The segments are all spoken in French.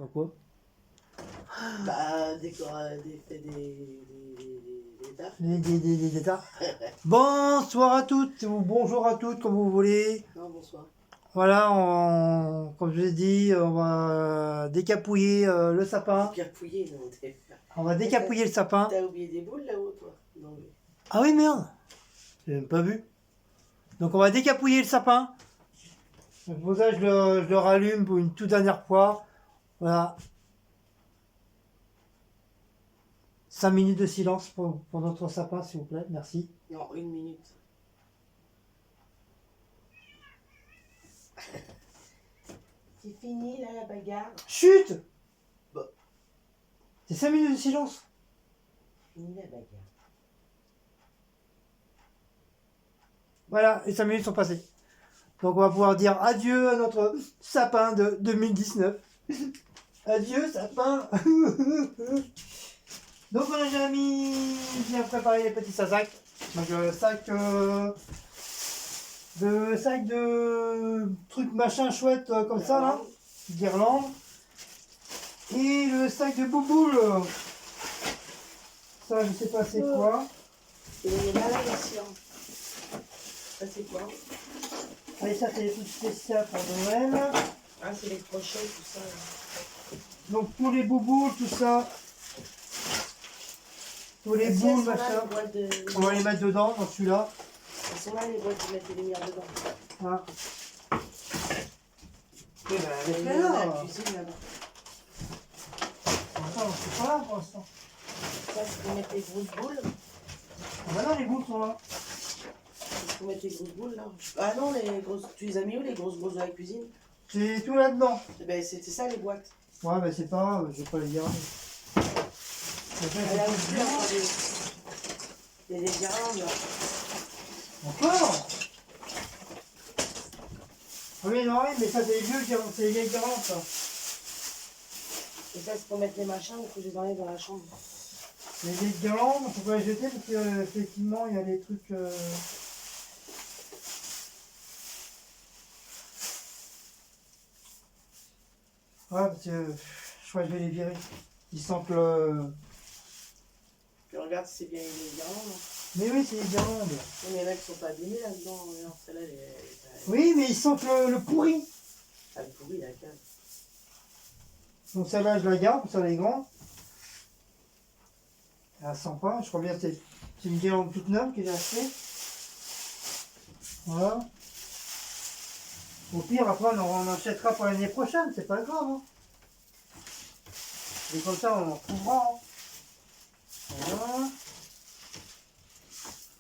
Pourquoi? Bah, des tafs. Des tas. Bonsoir à toutes, ou bonjour à toutes, comme vous voulez. Non, bonsoir. Voilà, comme je vous ai dit, on va décapouiller le sapin. Capouillé, non, On va décapouiller le sapin. T'as oublié des boules là-haut, toi? Non, mais... Ah oui, merde. J'ai même pas vu. Donc on va décapouiller le sapin. Donc pour ça, je le rallume pour une toute dernière fois. Voilà. 5 minutes de silence pour notre sapin, s'il vous plaît. Merci. Non, 1 minute. C'est fini, là, la bagarre? Chut! Bah. C'est 5 minutes de silence. Fini la bagarre. Voilà, et 5 minutes sont passées. Donc on va pouvoir dire adieu à notre sapin de 2019. Adieu sapin. Donc on a déjà bien préparé les petits sacs. Donc sac de trucs machin chouette comme ça là. Guirlande. Et le sac de bouboule. Ça je sais pas c'est quoi. Et les malades aussi, hein. Ça, c'est quoi? Allez, ça c'est des trucs spéciaux pour Noël. Ah, c'est les crochets, tout ça. Là. Donc pour les bouboules, tout ça. Pour les Elles boules, sont là, machin. les boîtes de... On va les mettre dedans, dans celui-là. Elles sont là, les boîtes de mettre les lumières dedans. Voilà. Et ben, Il avec y en a là. dans la cuisine, là-bas. Attends, c'est pas là pour l'instant. Ça, c'est pour mettre les grosses boules. Ah bah non, les boules sont là. C'est pour mettre les grosses boules, là. Ah non, les grosses... Tu les as mis où, les grosses boules de la cuisine? C'est tout là-dedans. Eh ben, c'était ça, les boîtes. Ouais, bah c'est pas grave, je vais pas les garder. Ah, là aussi, là, il y a des guirlandes, là. Encore? Ah oui, non, oui, mais ça c'est les vieux guirlandes, c'est les vieilles guirlandes, ça. Et ça, c'est pour mettre les machins, il faut que je les enlève dans la chambre. Les vieilles guirlandes, on peut pas les jeter parce que effectivement il y a des trucs. Ouais, parce que je crois que je vais les virer. Ils sentent le. Puis regarde si c'est bien les guirlandes. Mais oui, c'est les guirlandes. Mais il y en a qui sont pas abîmés là-dedans. Non, celle-là, elle est... Oui, mais ils sentent le pourri. Elle est pourrie, la cave. Donc celle-là, je la garde, ça elle est grande. Elle sent pas, je crois bien que c'est une guirlande toute neuve que j'ai achetée. Voilà. Au pire, après, on en achètera pour l'année prochaine, c'est pas grave. Hein. Et comme ça, on en retrouvera. Hein. Voilà.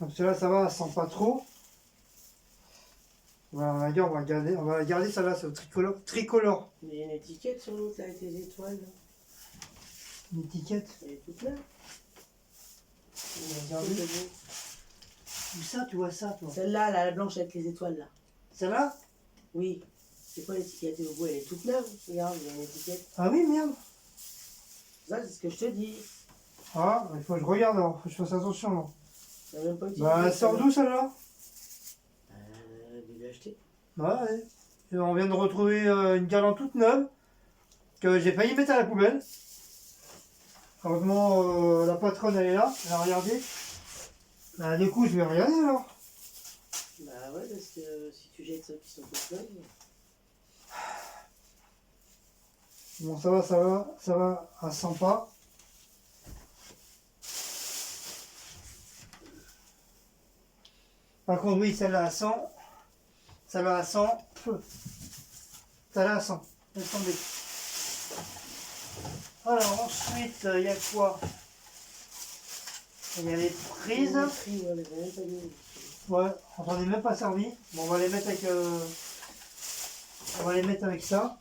Comme cela, ça va, elle sent pas trop. Voilà, on va la garder, celle-là, c'est au tricolore. Mais il y a une étiquette sur l'autre, là, avec les étoiles. Là. Une étiquette. Elle est toute là. On va regarder. Où ça, tu vois ça, toi? Celle-là, la blanche avec les étoiles, là. Celle-là? Oui. C'est quoi l'étiquette au bout? Elle est toute neuve. Regarde, il y a une étiquette. Ah oui, merde. Ça, c'est ce que je te dis. Ah, il faut que je regarde alors, faut que je fasse attention là. Il n'y a même pas utilisé. Bah, elle sort d'où celle-là? Je l'ai acheté. Ouais. Et on vient de retrouver une guirlande toute neuve que j'ai failli mettre à la poubelle. Heureusement, la patronne elle est là, elle a regardé. Bah, du coup, je vais regarder alors. Bah ouais, parce que si tu jettes ceux qui sont toutes neuves. Bon, ça va, elle sent pas. Par contre, oui, celle-là, elle sent. Celle-là, elle sent. Celle-là, elle sent. Laisse tomber. Alors, ensuite, il y a quoi? Il y a les prises. Ouais, on s'en est même pas servi. Bon, on va les mettre avec. On va les mettre avec ça.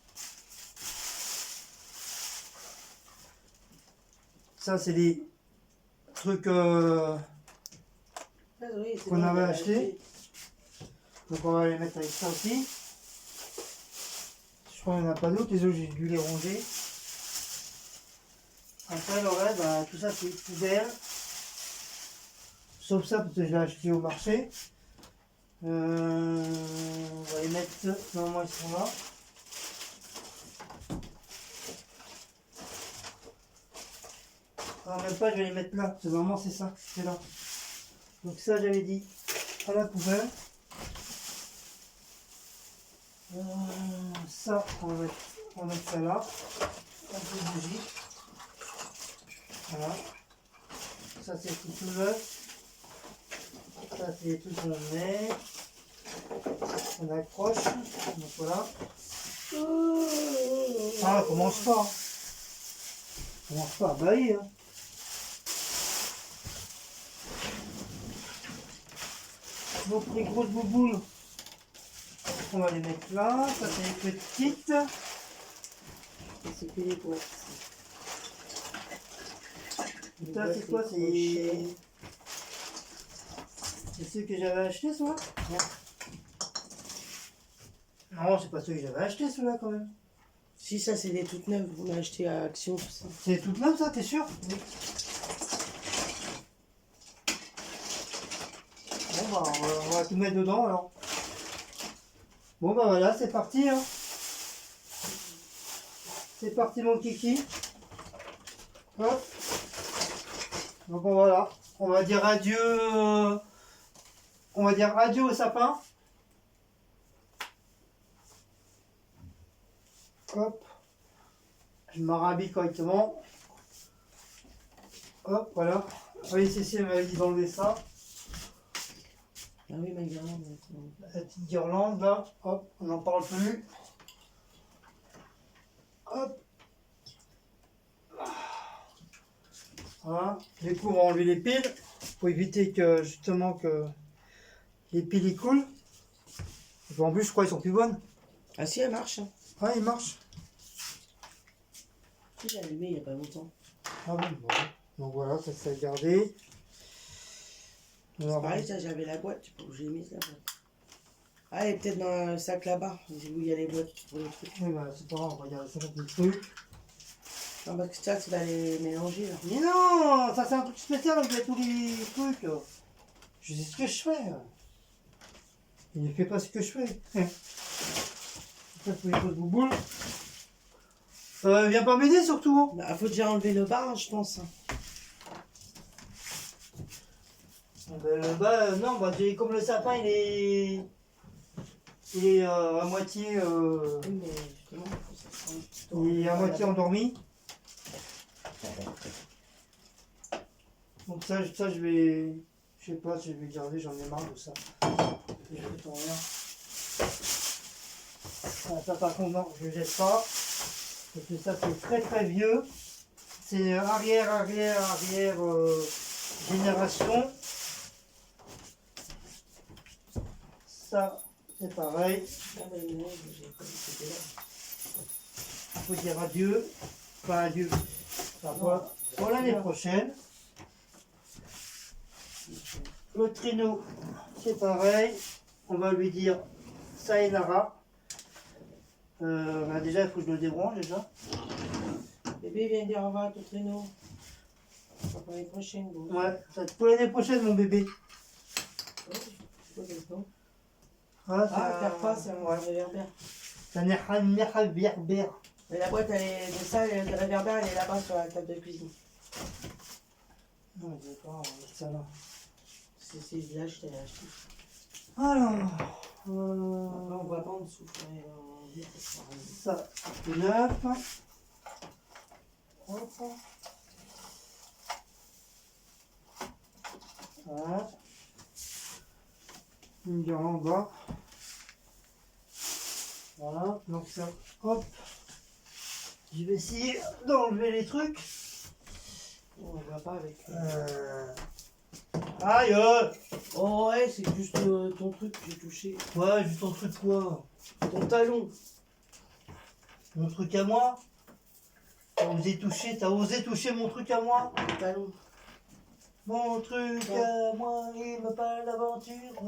Ça, c'est des trucs qu'on avait achetés. Donc on va les mettre avec ça aussi. Je crois qu'il n'y en a pas d'autres, les autres j'ai dû les ronger. Après le reste, bah, tout ça c'est poubelle. Sauf ça parce que je l'ai acheté au marché. On va les mettre, normalement ils sont là. Non, même pas, je vais les mettre là. C'est vraiment, c'est ça. C'est là. Donc ça, j'avais dit à la poubelle. Ça, on va mettre ça là. Un peu de bougie. Voilà. Ça, c'est tout neuf. Ça, c'est tout qu'on met. On accroche. Donc voilà. Ah, commence pas. Commence pas à bailler. Hein. Donc les grosses bouboules, on va les mettre là. Ça, c'est les petites. C'est que les boîtes. Ça, c'est quoi? C'est ceux que j'avais achetés, ceux-là? Non, c'est pas ceux que j'avais achetés, ceux-là, quand même. Si, ça, c'est des toutes neuves. On a acheté à Action, tout ça. C'est tout neuf, ça, t'es sûr? Oui. Bon, bah, on va tout mettre dedans, alors. Bon, bah voilà, c'est parti, hein. C'est parti, mon kiki. Hop. Donc, voilà. On va dire adieu. On va dire adieu au sapin. Hop. Je m'arrhabille correctement. Hop, voilà. Oui, Cécile m'avait dit d'enlever ça. Ah oui, ma guirlande. La petite guirlande, là. Hop, on n'en parle plus. Hop. Voilà. Du coup, on va enlever les piles pour éviter que, justement, que les piles y coulent. En plus, je crois qu'elles sont plus bonnes. Ah si, elle marche. Hein. Ouais, ils marchent. Si, j'ai allumé il n'y a pas longtemps. Ah oui, bon. Donc voilà, ça s'est gardé. C'est pareil, ça, j'avais la boîte. Tu peux où j'ai mis la boîte. Ah, elle est peut-être dans le sac là-bas. Où il y a les boîtes pour les trucs. Oui, bah, c'est pas grave, on va regarder ça comme le truc. Non, parce que ça, tu vas les mélanger là. Mais non, ça c'est un truc spécial, on met tous les trucs. Je sais ce que je fais. Il ne fait pas ce que je fais. Ça, faut les grosses bouboules. Viens pas m'aider surtout. Bah, faut déjà enlever le bar, je pense. Non, bah, comme le sapin, il est à moitié, Oui, mais justement, faut que ça sente. il est à moitié endormi. Donc ça, je vais, je sais pas, je vais garder, j'en ai marre de ça. Je vais tout en rien. Ah, ça par contre, non, je ne jette pas. Parce que ça, c'est très très vieux. C'est arrière génération. Ça, c'est pareil. Ah, bah, non, j'ai pas dit que c'était là. Il faut dire adieu. Enfin, adieu. Enfin, pour l'année prochaine. Le traîneau, c'est pareil. On va lui dire sayonara. Bah déjà, il faut que je le débranche déjà. Bébé vient dire au revoir à ton traîneau. Pour l'année prochaine, bon. Ouais, ça va être pour l'année prochaine, mon bébé. C'est quoi le nom? Ah, Ah, perds pas, c'est un ouais. réverbère. C'est un réverbère. Mais la boîte, elle est de ça, le réverbère, elle est là-bas sur la table de cuisine. Non, je vais pas, on va mettre ça là. C'est je l'ai acheté, elle a acheté. Alors, Après, on voit pas en dessous. Ouais, ça, c'est neuf. Hop. Voilà. Une guirlande en bas. Voilà, donc ça, hop. Je vais essayer d'enlever les trucs. on ne voit pas avec. Aïe! Oh ouais, c'est juste ton truc que j'ai touché. Ouais, juste ton truc quoi? Ton talon. Mon truc à moi? T'as osé toucher mon truc à moi? Ton talon. Mon truc à moi, il me parle d'aventure.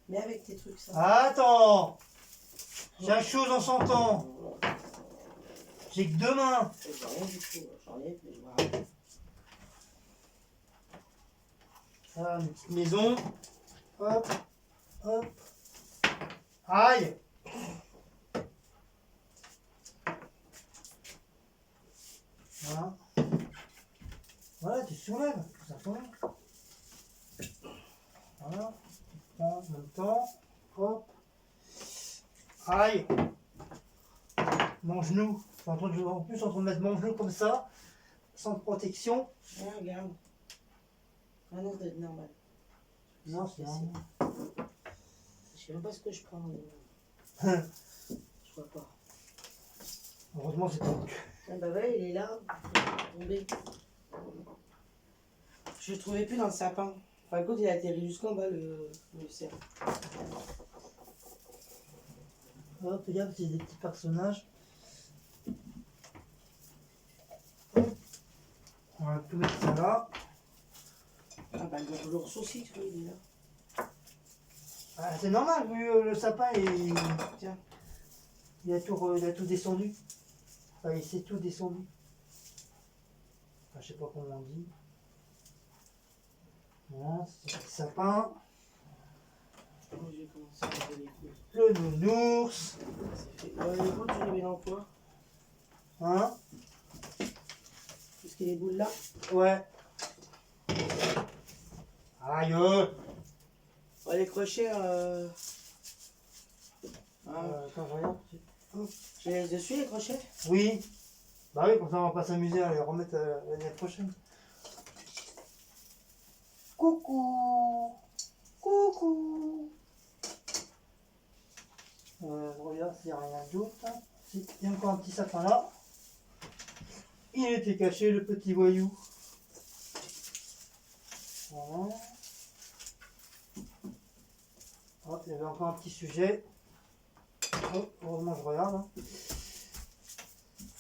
Mais avec tes trucs, ça. Attends! Chaque chose en son temps. J'ai que deux mains. J'ai rien du tout. J'enlève, mais je vois rien. Ah, une petite maison. Hop, hop. Aïe! Voilà. soulève, ça soulève. Voilà, tu prends en même temps, hop. Aïe, mon genou, je suis en plus en train de mettre mon genou comme ça, sans protection. Ah, regarde. Ah non, ça doit être normal. Non, c'est normal. Je sais même pas ce que je prends. Je vois pas. Heureusement, c'est pas. Ah bah ouais, il est là. Il est tombé. Je le trouvais plus dans le sapin. Enfin, écoute, il a atterri jusqu'en bas, le cerf. Hop, regarde, c'est des petits personnages. On va tout mettre ça là. Ah bah, l'ours aussi, tu vois, il est là. Ah, c'est normal, vu le sapin, Tiens. il a tout descendu. Enfin, il s'est tout descendu. Enfin, je sais pas comment on dit. Voilà, c'est le sapin. Moi, j'ai commencé à enlever les couilles. Le nounours. C'est fait. Ouais, les boules, tu les mets dans quoi? Hein? Est-ce qu'il y a les boules là? Ouais. Aïe! Ouais, les crochets, Attends, je regarde. je les laisse dessus, les crochets? Oui. Bah oui, comme ça on va pas s'amuser à les remettre l'année prochaine. Coucou! Coucou! Je regarde s'il n'y a rien d'autre. Si, il y a encore un petit sapin là. Il était caché, le petit voyou. Voilà. Oh, il y avait encore un petit sujet. Oh, heureusement je regarde. Hein.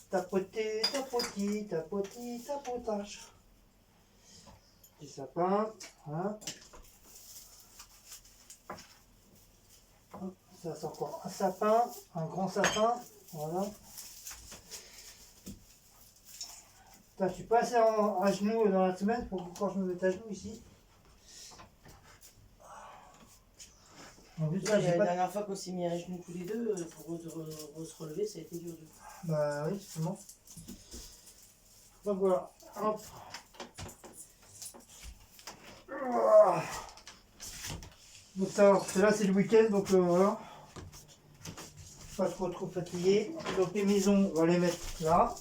Tapoter, tapoti, tapoti, tapotage. Petit sapin. Voilà. Hop, ça c'est encore un sapin, un grand sapin. Voilà. Putain, je suis pas assez à genoux dans la semaine pour quand je me mette à genoux ici. En plus, là, La j'ai pas. dernière fois qu'on s'est mis à genoux tous les deux, pour se relever, ça a été dur. Bah oui, justement. Donc voilà. Hop. Donc ça, là c'est le week-end, donc voilà. Pas trop fatigué. Donc les maisons, on va les mettre là.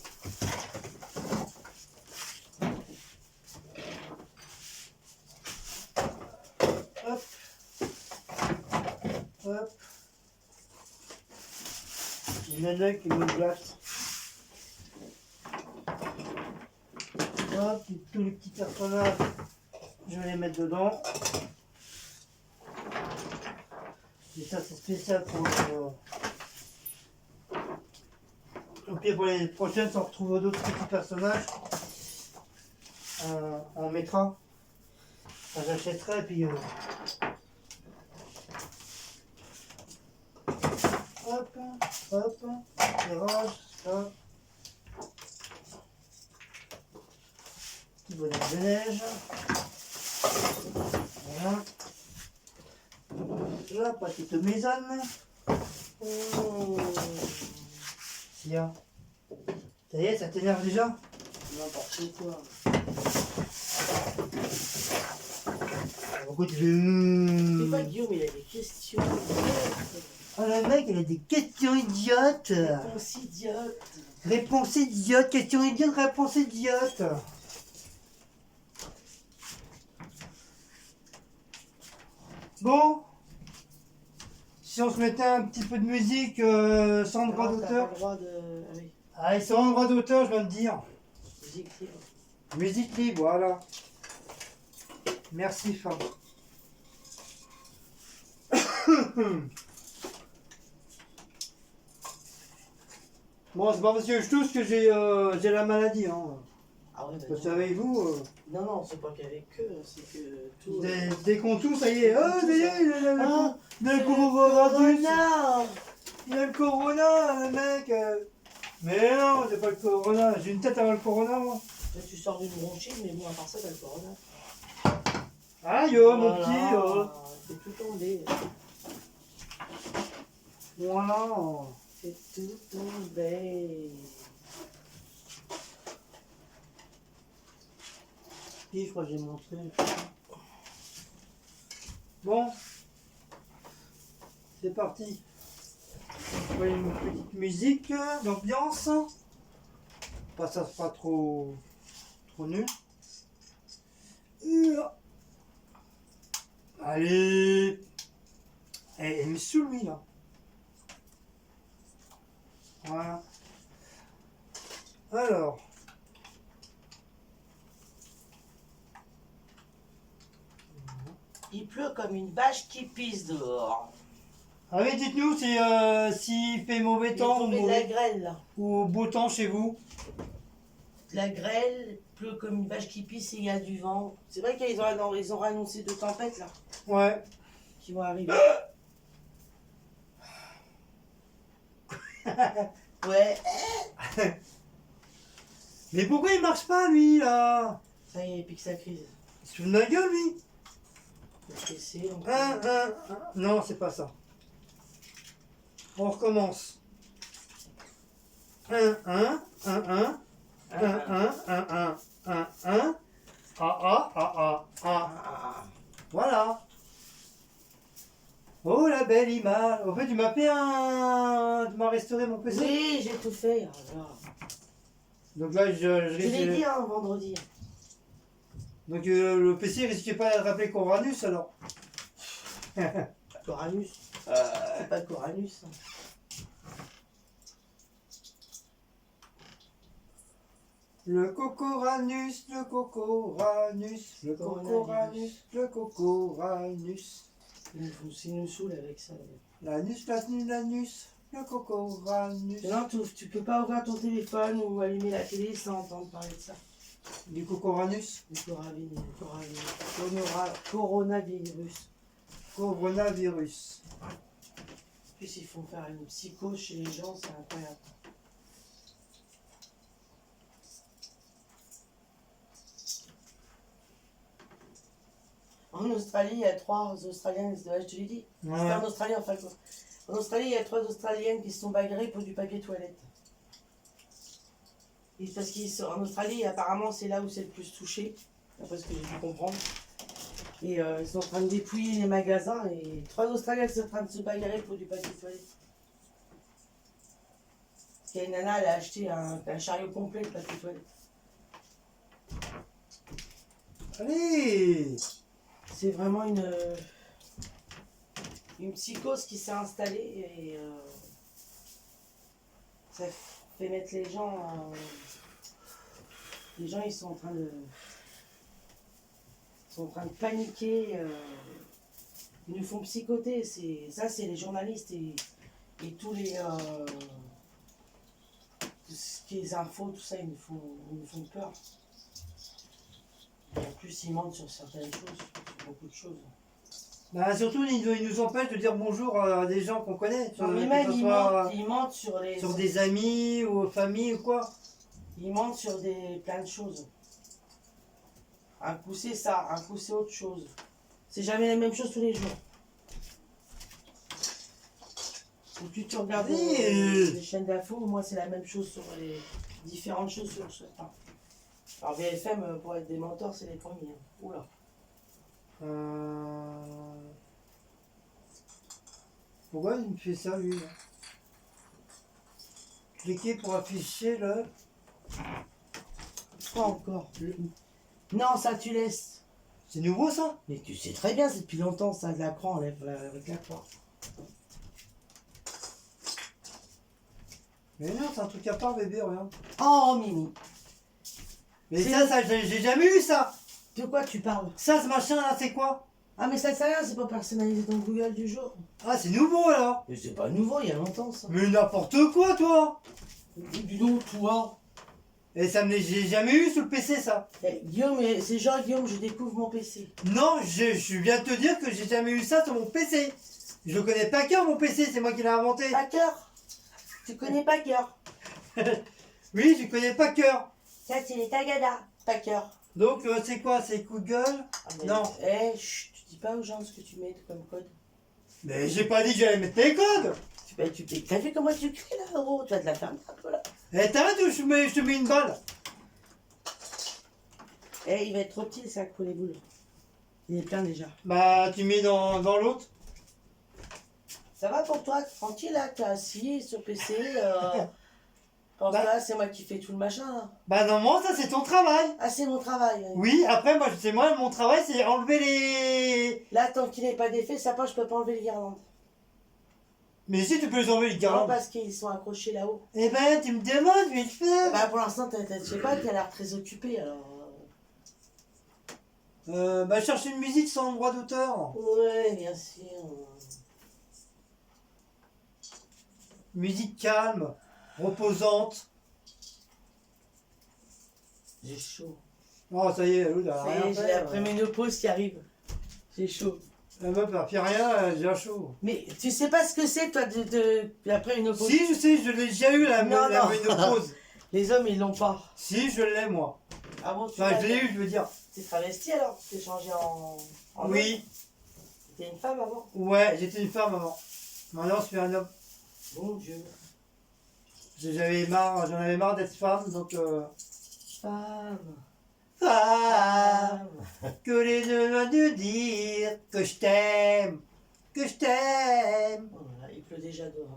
Hop. Hop. Il y en a qui me glace. Hop, tous les petits personnages, je vais les mettre dedans. Et ça c'est spécial pour au pire pour les prochaines, si on retrouve d'autres petits personnages, on mettra. Enfin, j'achèterai et puis hop, hop, tirage, ça. Petit bonhomme de neige. Voilà. La petite maison. Oh. Tiens. Ça y est, ça t'énerve déjà? N'importe quoi. Pourquoi tu C'est pas fais... Guillaume, il a des questions. Oh le mec, il a des questions idiotes. Réponse idiote. Réponse idiote, question idiote, réponse idiote. Bon. Si on se mettait un petit peu de musique sans droit T'as d'auteur. pas le droit de... Ah oui, Allez, sans droit d'auteur, je viens de dire. musique libre. Musique libre, voilà. Merci, Fab. Bon, c'est pas parce que je tousse que j'ai la maladie. Hein. Ah ouais, Parce savez-vous, non, non, c'est pas qu'avec eux, c'est que tout... dès qu'on tousse, ça y est. Oh, ça y est, il a le coronavirus. Il a le corona, le mec. Mais non, c'est pas le corona. J'ai une tête avant le corona, moi. Là, tu sors d'une bronchite, mais bon, à part ça, t'as le corona. Aïe, oh, mon Voilà, petit. c'est tout tombé. Voilà. C'est tout tombé. je crois que j'ai montré. Bon, c'est parti. On va une petite musique d'ambiance. Pas ça, c'est pas trop nul. Allez. Elle me saoule lui là. Voilà. Alors. Il pleut comme une vache qui pisse dehors. Ah oui, dites-nous si, s'il fait mauvais Il est temps tombé de la grêle là. ou beau temps chez vous. La grêle, pleut comme une vache qui pisse et il y a du vent. C'est vrai qu'ils ont annoncé 2 tempêtes là, Ouais. qui vont arriver. Ouais. Mais pourquoi il marche pas lui là? Ça y est, pique sa crise. Il se fout de ma gueule lui. Un. Non, c'est pas ça. On recommence. 1, 1, 1, 1, 1, 1, 1, 1, 1, 1. Ah. Voilà. Oh la belle image. En fait, tu m'as fait un. Tu m'as restauré mon PC. Oui, j'ai tout fait. Alors. Donc là, je l'ai dit vendredi. Donc le PC risquait pas de rappeler Coranus alors. Coranus. C'est pas Coranus. Le cocoranus, le cocoranus, le cocoranus, le cocoranus. Il nous saoule avec ça. L'anus, l'anus, le cocoranus. Non, tu peux pas ouvrir ton téléphone ou allumer la télé sans entendre parler de ça. Du cocoranus. Du coronavirus. Coronavirus. En plus, ils font faire une psychose chez les gens, c'est incroyable. En Australie, il y a 3 Australiennes, je te l'ai dit. Ouais. C'était en Australie, en fait. En Australie, il y a 3 Australiennes qui se sont bagarrées pour du papier toilette. Et parce qu'en Australie, apparemment, c'est là où c'est le plus touché, d'après ce que j'ai pu comprendre. Et ils sont en train de dépouiller les magasins et 3 Australiennes sont en train de se bagarrer pour du papier toilette. Parce qu'il y a une nana, elle a acheté un chariot complet de papier toilette. Allez. C'est vraiment une psychose qui s'est installée et ça fait mettre les gens. Les gens, ils sont en train de paniquer. Ils nous font psychoter. Ça, c'est les journalistes et tous les tout ce qui est les infos, tout ça, ils nous font peur. Et en plus, ils mentent sur certaines choses, sur beaucoup de choses. Bah, surtout, ils nous empêchent de dire bonjour à des gens qu'on connaît. Non, mais même, ils mentent sur les... Sur des amis ou familles ou quoi. Ils mentent sur plein de choses. Un coup c'est ça, un coup c'est autre chose. C'est jamais la même chose tous les jours. Et puis tu regardes les chaînes d'infos, moi c'est la même chose sur les différentes choses sur ce temps. Alors VFM, pour être des mentors, c'est les premiers. Hein. Oula. Pourquoi il me fait ça lui là? Cliquez pour afficher le... Pas encore. Non, ça tu laisses. C'est nouveau ça? Mais tu sais très bien, c'est depuis longtemps ça, de l'écran avec la croix. Mais non, c'est un truc à part bébé, regarde. Oh Mimi. Mais ça, j'ai jamais eu ça. De quoi tu parles? Ça, ce machin là, c'est quoi? Ah mais ça c'est rien, c'est pas personnalisé ton Google du jour. Ah, c'est nouveau alors. Mais c'est pas nouveau, il y a longtemps ça. Mais n'importe quoi toi. Dis donc, toi. Et ça me j'ai jamais eu sur le PC ça. Eh, Guillaume, c'est genre Guillaume, je découvre mon PC. Non, je viens de te dire que j'ai jamais eu ça sur mon PC. Je le connais pas cœur mon PC, c'est moi qui l'ai inventé. Packer. Tu connais Packer? Oui, je connais pas cœur. Ça c'est les Tagada. Packer. Donc c'est quoi? C'est Google? Non. Eh, chut, tu dis pas aux gens ce que tu mets comme code. Mais j'ai pas dit que j'allais mettre tes codes. T'as vu comment tu cries là, gros? Tu vas te la faire un peu là. Eh, t'arrêtes ou je te mets une balle. Eh, il va être trop petit le sac pour les boules. Il est plein déjà. Bah, tu mets dans l'autre. Ça va pour toi, tranquille là, t'es assis sur PC. Pense Bah. là, c'est moi qui fais tout le machin là. Bah, normalement, ça, c'est ton travail. Ah, c'est mon travail. Oui, après, moi, c'est moi, mon travail, c'est enlever les... Là, tant qu'il n'est pas défait, ça pas, je peux pas enlever les guirlandes. Mais si, tu peux les enlever, les Non, guirlandes. parce qu'ils sont accrochés là-haut. Eh ben, tu me demandes, je vais le faire. Bah, pour l'instant, je sais pas, t'as l'air très occupé alors. Bah, je cherche une musique sans droit d'auteur. Ouais, bien sûr. Musique calme, reposante. J'ai chaud. Oh, ça y est, l'autre, elle a Ça y rien est, j'ai fait. la préménopause qui arrive. J'ai chaud. La meuf, elle fait rien, j'ai chaud. Mais tu sais pas ce que c'est, toi, la préménopause? Si, je sais, je l'ai déjà eu, la Non, non. ménopause. Les hommes, ils l'ont pas. Si, je l'ai, moi. Ah bon, tu Enfin, l'as je l'ai eu, je veux dire. T'es travesti alors? T'es changé en Oui, homme? T'es une femme avant? ouais, j'étais une femme avant. Maintenant, je suis un homme. Mon Dieu. J'en avais marre d'être femme, donc... Femme. Femme, que les deux doivent nous dire que je t'aime, que je t'aime. Oh là là, il pleut déjà dehors.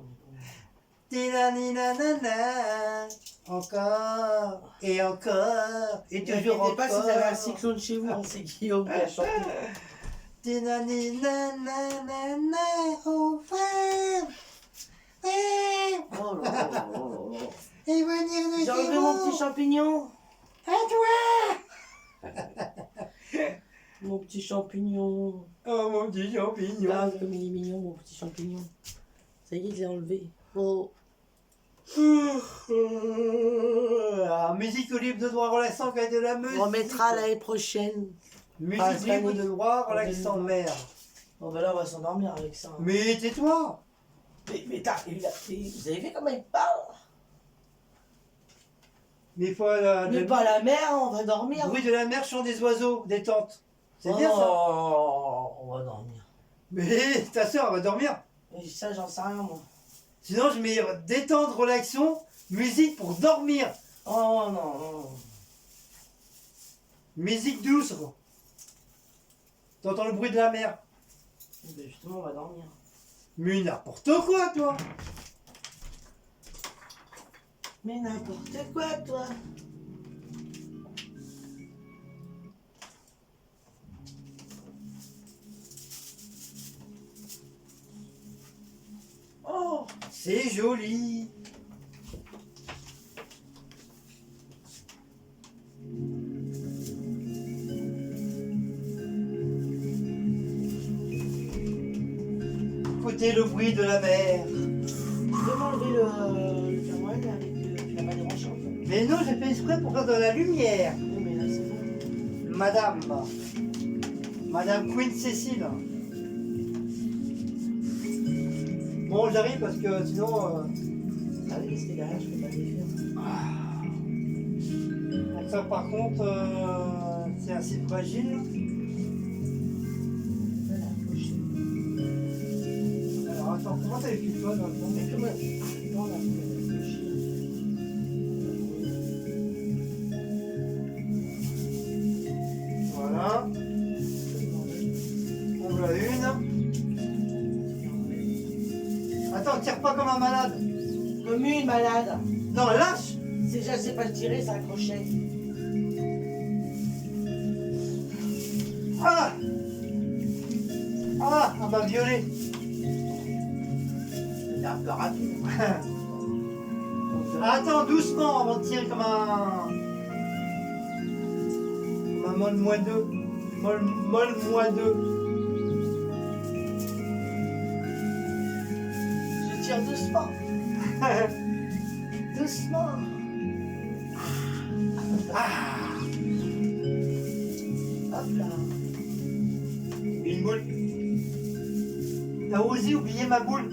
Tinaninanana, encore, et encore, et toujours T'inquiète pas si t'avais un encore. cyclone chez vous, hein, c'est Guillaume qui a chanté. Tinaninanana, oh femme, ouais, Oh là là là là. et venir nous J'ai enlevé mon petit champignon. à toi. Mon petit champignon. Oh mon petit champignon. Regarde comme il est mignon, mon petit champignon. Ça y est, je l'ai enlevé. Oh. Musique au libre de droit relaxant qui a de la musique. On remettra l'année prochaine. Musique Ah, cette libre année. de droit relaxant merde. Bon, ben là, on va s'endormir avec ça. hein. Mais tais-toi. Mais vous avez vu comment il parle? Mais il faut Mais le pas la mer, on va dormir. bruit de la mer, chant des oiseaux, détente. C'est Oh, bien ça. on va dormir. Mais ta soeur va dormir. Mais ça, j'en sais rien, moi. Sinon je mets détente, relaxation, musique pour dormir. Oh non, non. Musique douce. Quoi. T'entends le bruit de la mer. Mais justement, on va dormir. Mais n'importe quoi toi. Mais n'importe quoi, toi. Oh, C'est joli. Écoutez le bruit de la mer. tu peux m'enlever le thermomètre avec la main dérangée, en fait. Mais non, j'ai fait exprès pour faire de la lumière. Oui, mais là, c'est bon. Madame Queen Cécile. Bon, j'arrive parce que sinon... Ah oui, parce que derrière, je peux pas les faire. ça par contre, c'est assez fragile. Voilà, pochette. Alors attends, comment t'as écrit toi dans le fond? Mais comment non, là, la pochette. Voilà, on voit une. Attends, tire pas comme un malade. Comme une malade. Non, lâche. C'est déjà, c'est pas le tirer, c'est un crochet. Ah ah, elle m'a violé. C'est un peu rapide. Attends, doucement avant de tirer comme un molle moins deux. Molle moins deux. Je tire doucement. Doucement. Ah, Hop là. une boule. T'as osé oublier ma boule.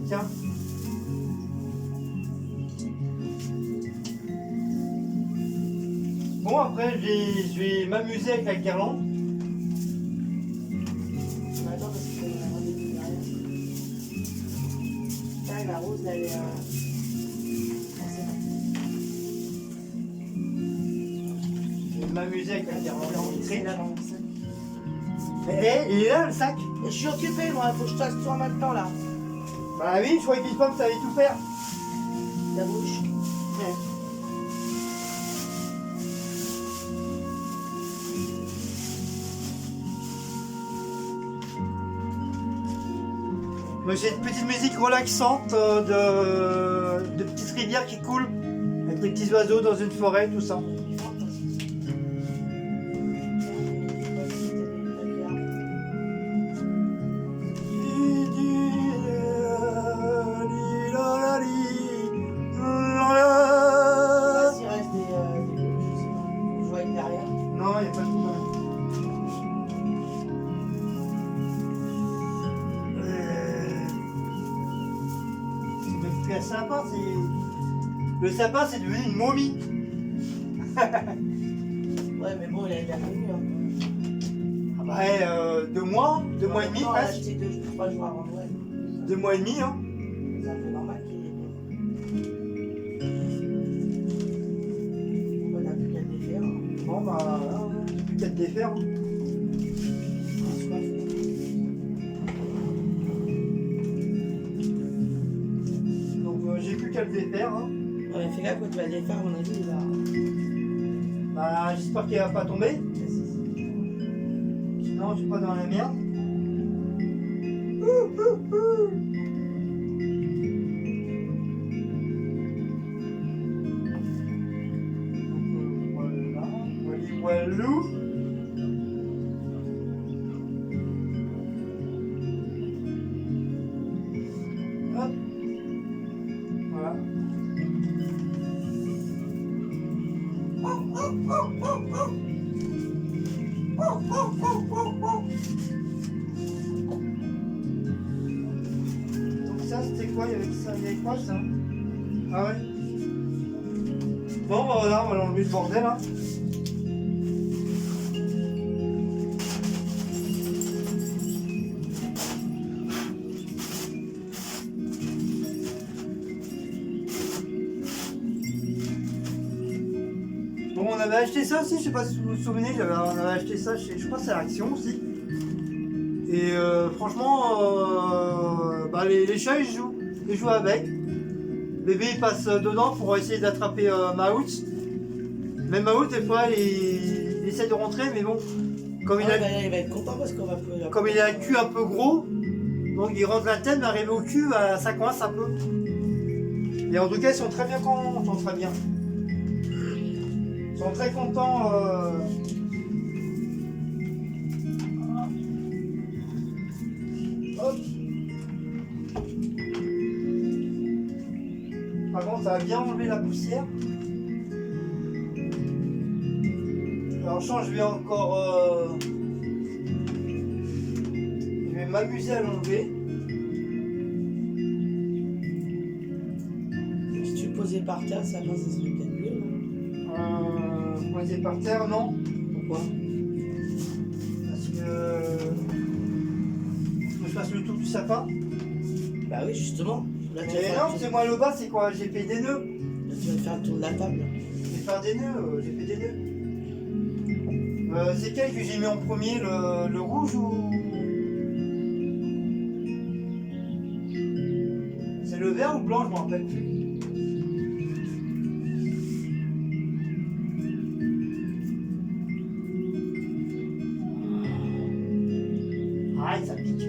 Tiens. Bon, après, je vais m'amuser avec la guirlande. Attends, parce que la rendez-vous derrière. Putain, la rose, là, elle est. Ah, c'est bon. m'amuser avec la terre C'est enregistrée. là dans le sac. Il est là le sac. Et je suis occupée, moi, faut que je fasse toi maintenant là. Bah oui, je croyais que Pomme savait tout faire. La bouche. Moi, j'ai une petite musique relaxante de petites rivières qui coulent avec des petits oiseaux dans une forêt, tout ça. S'il reste des je sais pas. Je vois derrière. Non, il n'y a pas de problème. C'est même plus un sapin, c'est... Le sapin, c'est devenu une momie. Ouais, mais bon, il a bien connu. Hein. Ah bah, 2 mois, 2 mois et demi Non, presque. acheté 3 jours avant Noël. 2 mois et demi, hein. C'est un peu normal qu'il ait bien. On n'a plus qu'à le défaire. Bon bah, voilà, plus qu'à te défaire. Donc j'ai plus qu'à le défaire. Hein. Ouais, mais fais gaffe quand tu vas le défaire, à mon avis, il va. Bah, j'espère qu'il va pas tomber. Sinon, je suis pas dans la merde. Voilà, voilou. Hop. Voilà. Donc ça c'était quoi? Il y avait quoi ça? Ah ouais. Bon bah voilà, on va l'enlever le bordel hein. Bon, on avait acheté ça aussi, je sais pas si vous vous souvenez, on avait acheté ça chez, je crois que c'est Action aussi. Et franchement, bah, les chats ils jouent avec. Bébé il passe dedans pour essayer d'attraper Maout. Mais Maout des fois il essaie de rentrer, mais bon, comme il a, Il va être content parce qu'on va pouvoir. comme il a un cul un peu gros, donc il rentre la tête, mais arrivé au cul, ça coince un peu. Et en tout cas ils sont très bien contents, très bien. Ils sont très contents. Hop. Par contre, ça a bien enlevé la poussière. Alors, je vais encore. Je vais m'amuser à l'enlever. Si tu le posais par terre, ça serait peut-être mieux. Poser par terre, non. Pourquoi? Parce que. Faut que je fasse le tour du sapin. Bah oui, justement. Là, tu vas Mais faire non, c'est moi le bas, c'est quoi? J'ai fait des nœuds. Là, tu vas faire le tour de la table. Je vais faire des nœuds, j'ai fait des nœuds. C'est quel que j'ai mis en premier, le rouge ou... C'est le vert ou le blanc, je me rappelle plus. Ah, ça pique.